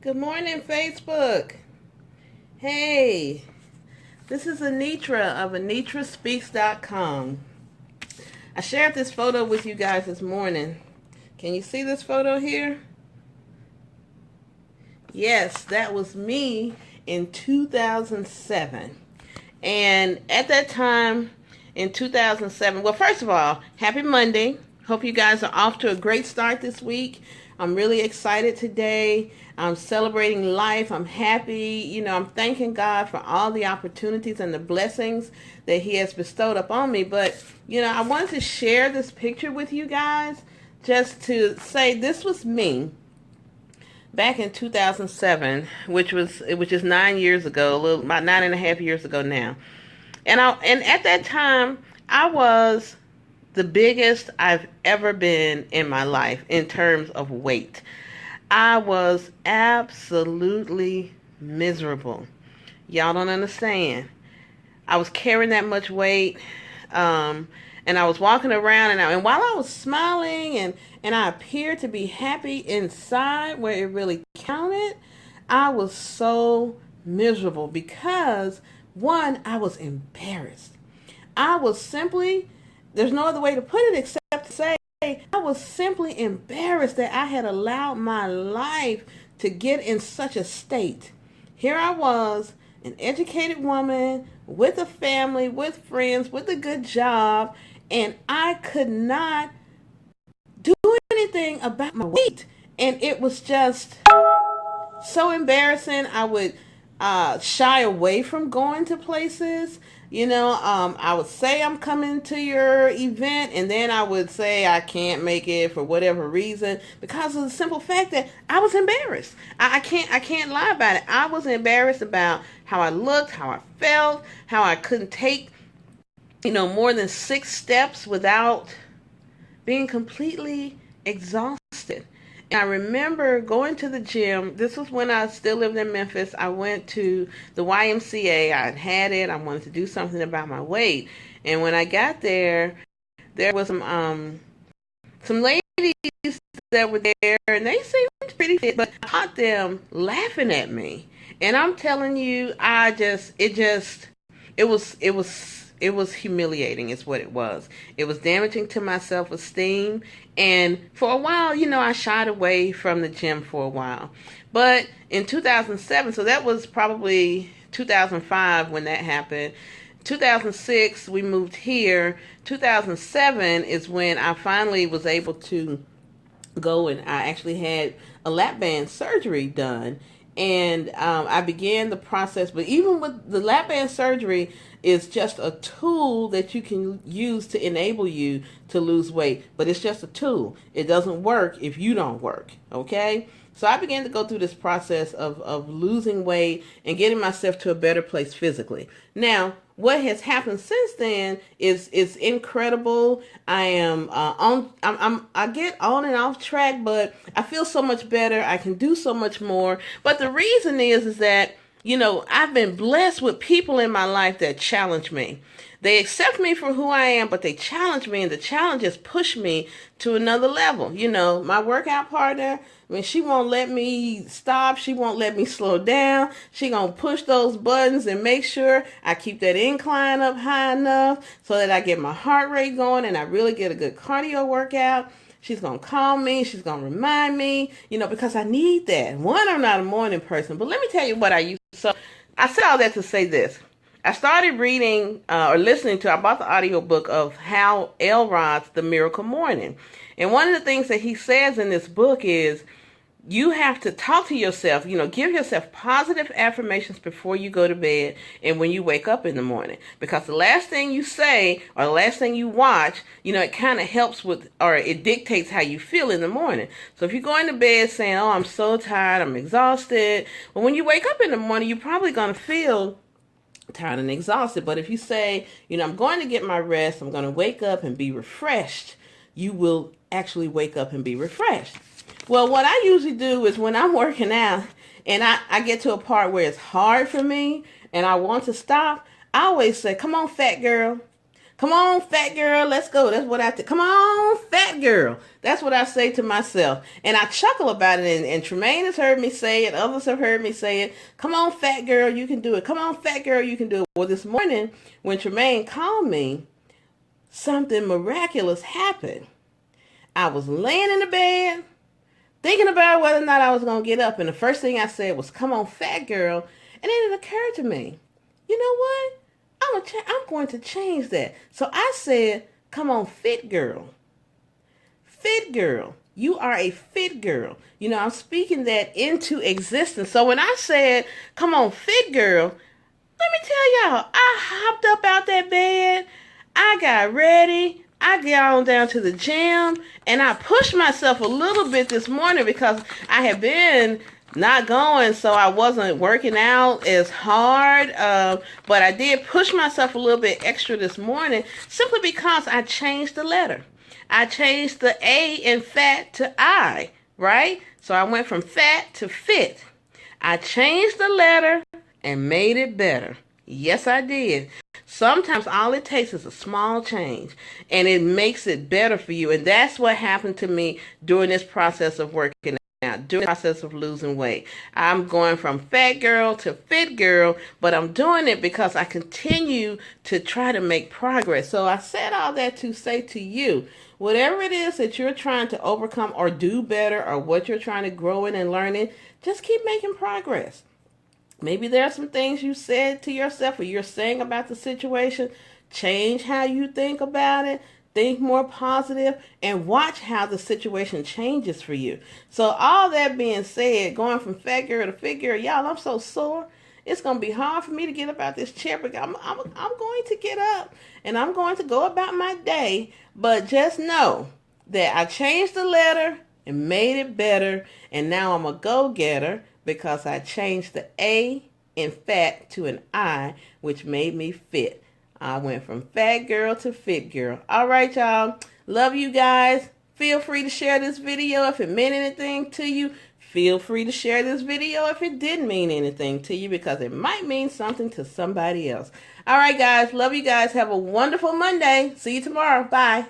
Good morning, Facebook. Hey, this is Anitra of AnitraSpeaks.com. I shared this photo with you guys this morning. Can you see this photo here? Yes, that was me in 2007. And at that time, in 2007, well, first of all, happy Monday. Hope you guys are off to a great start this week. I'm really excited today. I'm celebrating life. I'm happy. I'm thanking God for all the opportunities and the blessings that He has bestowed upon me. But, I wanted to share this picture with you guys just to say this was me back in 2007, which is 9 years ago, about 9.5 years ago now. And at that time, I was the biggest I've ever been in my life in terms of weight. I was absolutely miserable. Y'all don't understand. I was carrying that much weight, and I was walking around, and while I was smiling and I appeared to be happy inside where it really counted, I was so miserable because, one, I was embarrassed. I was simply, there's no other way to put it except to say, I was simply embarrassed that I had allowed my life to get in such a state. Here I was, an educated woman with a family, with friends, with a good job, and I could not do anything about my weight. And it was just so embarrassing. I would shy away from going to places. I would say I'm coming to your event, and then I would say I can't make it for whatever reason because of the simple fact that I was embarrassed. I can't lie about it. I was embarrassed about how I looked, how I felt, how I couldn't take more than 6 steps without being completely exhausted. I remember going to the gym. This was when I still lived in Memphis. I went to the YMCA. I had it. I wanted to do something about my weight. And when I got there, there was some ladies that were there, and they seemed pretty fit, but I caught them laughing at me. And I'm telling you, it was humiliating is what it was. It was damaging to my self-esteem. And for a while, I shied away from the gym for a while. But in 2007, so that was probably 2005 when that happened. 2006, we moved here. 2007 is when I finally was able to go, and I actually had a lap band surgery done. And I began the process. But even with the lap band surgery, is just a tool that you can use to enable you to lose weight. But it's just a tool. It doesn't work if you don't work. Okay? So I began to go through this process of losing weight and getting myself to a better place physically. Now, what has happened since then is incredible. I am I get on and off track, but I feel so much better. I can do so much more. But the reason is that I've been blessed with people in my life that challenge me. They accept me for who I am, but they challenge me, and the challenges push me to another level. My workout partner, she won't let me stop. She won't let me slow down. She gonna push those buttons and make sure I keep that incline up high enough so that I get my heart rate going and I really get a good cardio workout. She's going to call me. She's going to remind me, because I need that. One, I'm not a morning person, but let me tell you what I used to. So I said all that to say this. I started reading or listening to, I bought the audiobook of Hal Elrod's The Miracle Morning. And one of the things that he says in this book is, you have to talk to yourself, give yourself positive affirmations before you go to bed and when you wake up in the morning. Because the last thing you say or the last thing you watch, it kind of helps with, or it dictates how you feel in the morning. So if you're going to bed saying, oh, I'm so tired, I'm exhausted, well, when you wake up in the morning, you're probably going to feel tired and exhausted. But if you say, I'm going to get my rest, I'm going to wake up and be refreshed, you will actually wake up and be refreshed. Well, what I usually do is when I'm working out and I get to a part where it's hard for me and I want to stop, I always say, come on, fat girl. Come on, fat girl, let's go. That's what come on, fat girl. That's what I say to myself. And I chuckle about it. And Tremaine has heard me say it. Others have heard me say it. Come on, fat girl, you can do it. Come on, fat girl, you can do it. Well, this morning when Tremaine called me, something miraculous happened. I was laying in the bed, thinking about whether or not I was going to get up. And the first thing I said was, come on, fat girl. And then it occurred to me, you know what? I'm going to change that. So I said, come on, fit girl. Fit girl. You are a fit girl. You know, I'm speaking that into existence. So when I said, come on, fit girl, let me tell y'all, I hopped up out that bed. I got ready. I got on down to the gym, and I pushed myself a little bit this morning because I had been not going, so I wasn't working out as hard, but I did push myself a little bit extra this morning simply because I changed the letter. I changed the A in fat to I, right? So I went from fat to fit. I changed the letter and made it better. Yes, I did. Sometimes all it takes is a small change, and it makes it better for you. And that's what happened to me during this process of working out, during the process of losing weight. I'm going from fat girl to fit girl, but I'm doing it because I continue to try to make progress. So I said all that to say to you, whatever it is that you're trying to overcome or do better, or what you're trying to grow in and learn in, just keep making progress. Maybe there are some things you said to yourself or you're saying about the situation. Change how you think about it. Think more positive and watch how the situation changes for you. So all that being said, going from fat girl to fit girl, y'all, I'm so sore. It's going to be hard for me to get up out this chair, but I'm going to get up and I'm going to go about my day. But just know that I changed the letter and made it better. And now I'm a go-getter, because I changed the A in fat to an I, which made me fit. I went from fat girl to fit girl. All right, y'all. Love you guys. Feel free to share this video if it meant anything to you. Feel free to share this video if it didn't mean anything to you, because it might mean something to somebody else. All right, guys. Love you guys. Have a wonderful Monday. See you tomorrow. Bye.